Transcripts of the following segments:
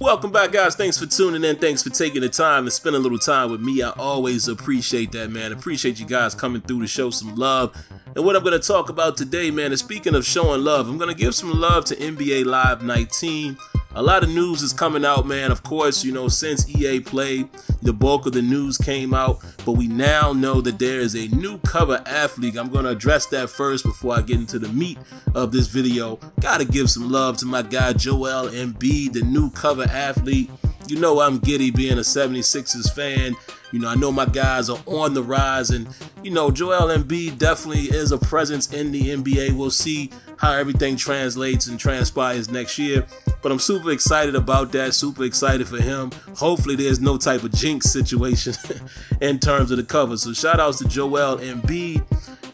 Welcome back, guys. Thanks for tuning in. Thanks for taking the time to spend a little time with me. I always appreciate that, man. Appreciate you guys coming through to show some love. And what I'm going to talk about today, man, is speaking of showing love, I'm going to give some love to NBA Live 19. A lot of news is coming out, man. Of course, you know, since EA played, the bulk of the news came out, but we now know that there is a new cover athlete. I'm going to address that first before I get into the meat of this video. Gotta give some love to my guy Joel Embiid, the new cover athlete. You know I'm giddy being a 76ers fan. You know, I know my guys are on the rise, and, you know, Joel Embiid definitely is a presence in the NBA. We'll see how everything translates and transpires next year. But I'm super excited about that, super excited for him. Hopefully there's no type of jinx situation in terms of the cover. So shout outs to Joel Embiid.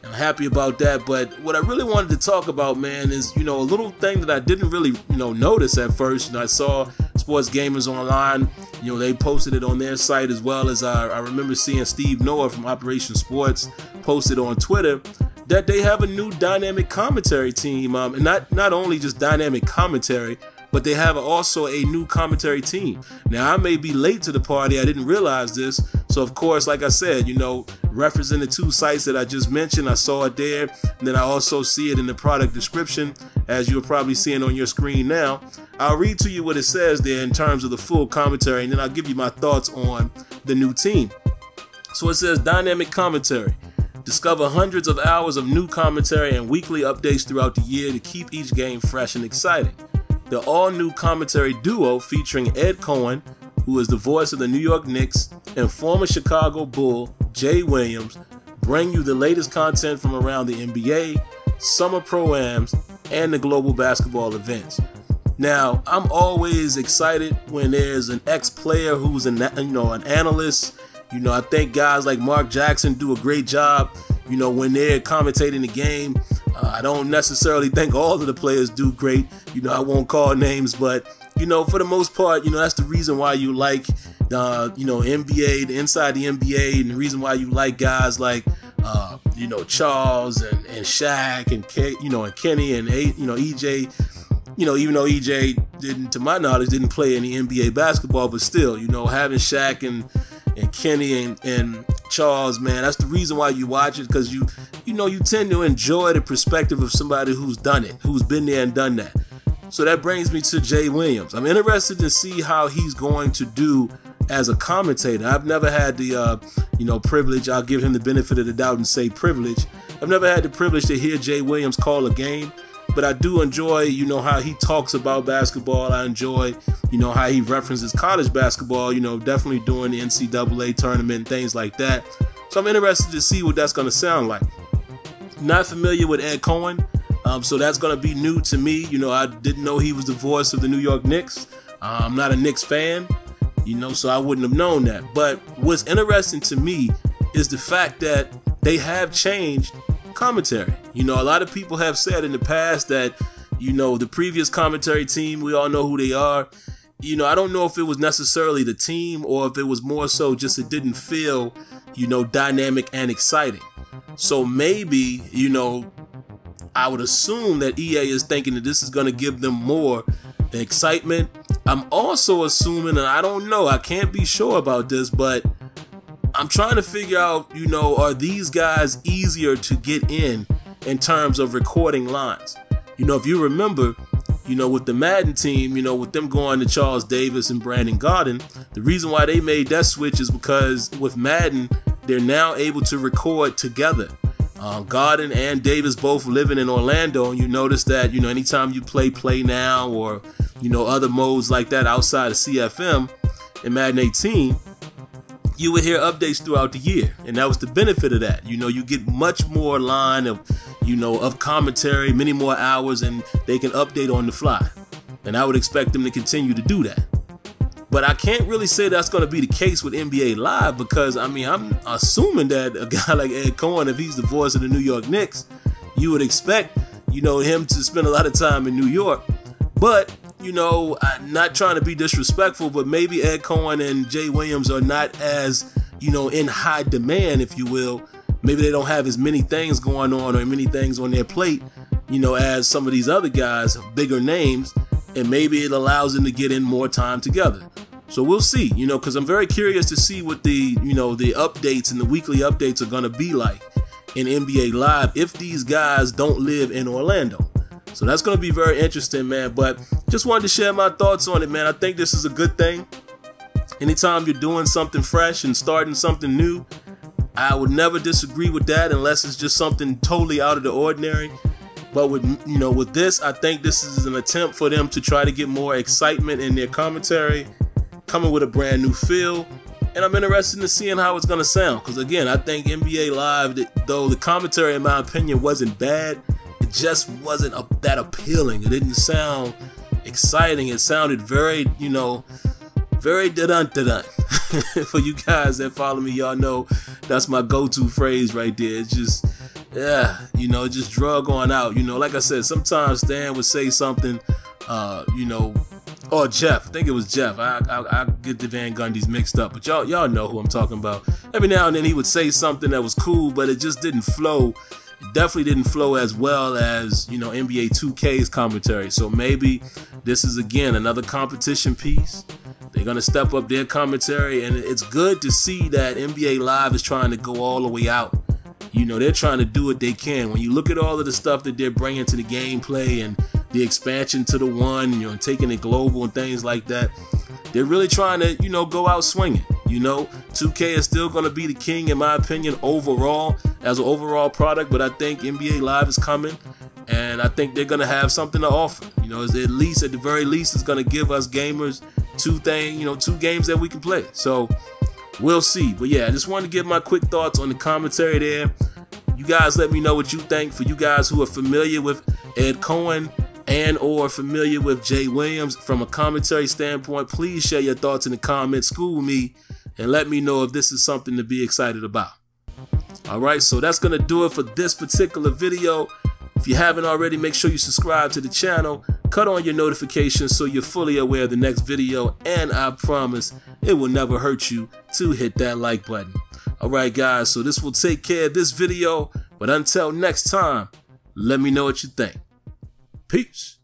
I'm happy about that. But what I really wanted to talk about, man, is, you know, a little thing that I didn't really, notice at first. You know, I saw Sports Gamers Online, you know, they posted it on their site, as well as I remember seeing Steve Noah from Operation Sports posted on Twitter that they have a new dynamic commentary team. And not only just dynamic commentary, but they have also a new commentary team. Now, I may be late to the party. I didn't realize this. So, of course, like I said, you know, referencing the two sites that I just mentioned, I saw it there. And then I also see it in the product description, as you're probably seeing on your screen now. I'll read to you what it says there in terms of the full commentary, and then I'll give you my thoughts on the new team. So it says dynamic commentary. Discover hundreds of hours of new commentary and weekly updates throughout the year to keep each game fresh and exciting. The all-new commentary duo featuring Ed Cohen, who is the voice of the New York Knicks, and former Chicago Bull Jay Williams, bring you the latest content from around the NBA, summer pro-ams, and the global basketball events. Now, I'm always excited when there's an ex-player who's an analyst. You know, I think guys like Mark Jackson do a great job, you know, when they're commentating the game. I don't necessarily think all of the players do great. You know, I won't call names, but, you know, for the most part, you know, that's the reason why you like, NBA, the inside the NBA, and the reason why you like guys like, Charles and Shaq and and Kenny and EJ. You know, even though EJ didn't, to my knowledge, didn't play any NBA basketball, but still, you know, having Shaq and Kenny and Charles, man, that's the reason why you watch it, because you tend to enjoy the perspective of somebody who's done it, who's been there and done that. So that brings me to Jay Williams. I'm interested to see how he's going to do as a commentator. I've never had the privilege. I'll give him the benefit of the doubt and say privilege. I've never had the privilege to hear Jay Williams call a game. But I do enjoy, how he talks about basketball. I enjoy, how he references college basketball, definitely during the NCAA tournament and things like that. So I'm interested to see what that's going to sound like. Not familiar with Ed Cohen, so that's going to be new to me. I didn't know he was the voice of the New York Knicks. I'm not a Knicks fan, so I wouldn't have known that. But what's interesting to me is the fact that they have changed commentary. A lot of people have said in the past that, the previous commentary team, we all know who they are. I don't know if it was necessarily the team or if it was more so just it didn't feel, dynamic and exciting. So maybe, I would assume that EA is thinking that this is going to give them more excitement. I'm also assuming, and I don't know, I can't be sure about this, but I'm trying to figure out, are these guys easier to get in terms of recording lines? If you remember, with the Madden team, with them going to Charles Davis and Brandon Garden, the reason why they made that switch is because with Madden, they're now able to record together. Garden and Davis both living in Orlando, and you notice that, anytime you play now or, other modes like that outside of CFM in Madden 18, you would hear updates throughout the year, and that was the benefit of that. You get much more line of, of commentary, many more hours, and they can update on the fly. And I would expect them to continue to do that. But I can't really say that's going to be the case with NBA Live, because, I'm assuming that a guy like Ed Cohen, if he's the voice of the New York Knicks, you would expect, him to spend a lot of time in New York. But, I'm not trying to be disrespectful, but maybe Ed Cohen and Jay Williams are not as, in high demand, if you will. Maybe they don't have as many things going on or many things on their plate, as some of these other guys, bigger names. and maybe it allows them to get in more time together. So we'll see, you know, because I'm very curious to see what the, you know, the updates and the weekly updates are going to be like in NBA Live if these guys don't live in Orlando. So that's going to be very interesting, man. But just wanted to share my thoughts on it, man. I think this is a good thing. Anytime you're doing something fresh and starting something new, I would never disagree with that unless it's just something totally out of the ordinary. But with, you know, with this, I think this is an attempt for them to try to get more excitement in their commentary, coming with a brand new feel. And I'm interested in seeing how it's going to sound. Because again, I think NBA Live, though the commentary, in my opinion, wasn't bad, it just wasn't that appealing. It didn't sound exciting. It sounded very, you know, very da-dun-da-dun. For you guys that follow me, y'all know that's my go-to phrase right there. It's just, yeah, you know, just drug on out. You know, like I said, sometimes Stan would say something, you know, or Jeff. I think it was Jeff. I get the Van Gundys mixed up, but y'all know who I'm talking about. Every now and then he would say something that was cool, but it just didn't flow. It definitely didn't flow as well as, you know, NBA 2K's commentary. So maybe this is, again, another competition piece. They're going to step up their commentary, and it's good to see that NBA Live is trying to go all the way out. You know, they're trying to do what they can. When you look at all of the stuff that they're bringing to the gameplay and the expansion to the one, you know, taking it global and things like that, they're really trying to, you know, go out swinging. You know, 2K is still going to be the king, in my opinion, overall, as an overall product, but I think NBA Live is coming, and I think they're going to have something to offer. You know, at the very least, it's going to give us gamers two games that we can play. So we'll see. But yeah, I just wanted to give my quick thoughts on the commentary there. You guys let me know what you think. For you guys who are familiar with Ed Cohen and or familiar with Jay Williams from a commentary standpoint, please share your thoughts in the comments. School me and let me know if this is something to be excited about. Alright, so that's going to do it for this particular video. If you haven't already, make sure you subscribe to the channel, cut on your notifications so you're fully aware of the next video, and I promise it will never hurt you to hit that like button. Alright guys, so this will take care of this video, but until next time, let me know what you think. Peace.